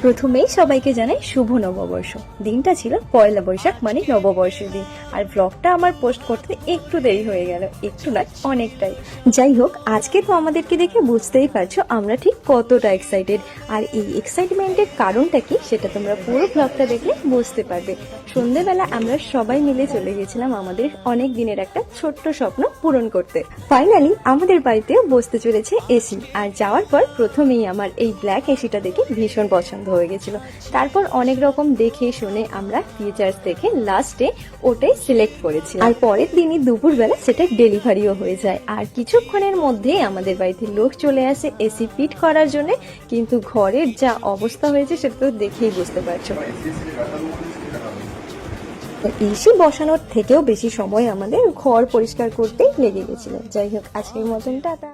প্রথমেই সবাইকে জানাই শুভ নববর্ষ। দিনটা ছিল পয়লা বৈশাখ, মানে নববর্ষের দিন। আর ব্লগটা আমার পোস্ট করতে একটু দেরি হয়ে গেল, একটু নয় অনেকটাই। যাই হোক, আজকে তো আমাদেরকে দেখে বুঝতেই পারছো আমরা ঠিক কতটা এক্সাইটেড। আর এই এক্সাইটমেন্টের কারণটা কি সেটা তোমরা পুরো ব্লগটা দেখলে বুঝতে পারবে। সন্ধ্যেবেলা আমরা সবাই মিলে চলে গেছিলাম আমাদের অনেক দিনের একটা ছোট্ট স্বপ্ন পূরণ করতে। ফাইনালি আমাদের বাড়িতেও বসতে চলেছে এসি। আর যাওয়ার পর প্রথমেই আমার এই ব্ল্যাক এসিটা দেখে ভীষণ পছন্দ হয়ে গেছিল। তারপর অনেক রকম দেখে শুনে আমরা ফিচার্স দেখে লাস্টে ওটাই সিলেক্ট করেছি। আর পরের দিনই দুপুরবেলা সেটা ডেলিভারিও হয়ে যায়। আর কিছুক্ষণের মধ্যেই আমাদের বাড়িতে লোক চলে আসে এসি ফিট করার জন্য। কিন্তু ঘরের যা অবস্থা হয়েছে সেটা তো দেখেই বুঝতে পারছো। এসি বসানোর থেকেও বেশি সময় আমাদের ঘর পরিষ্কার করতেই লেগে গেছিল। যাই হোক, আজকের মতন টাটা।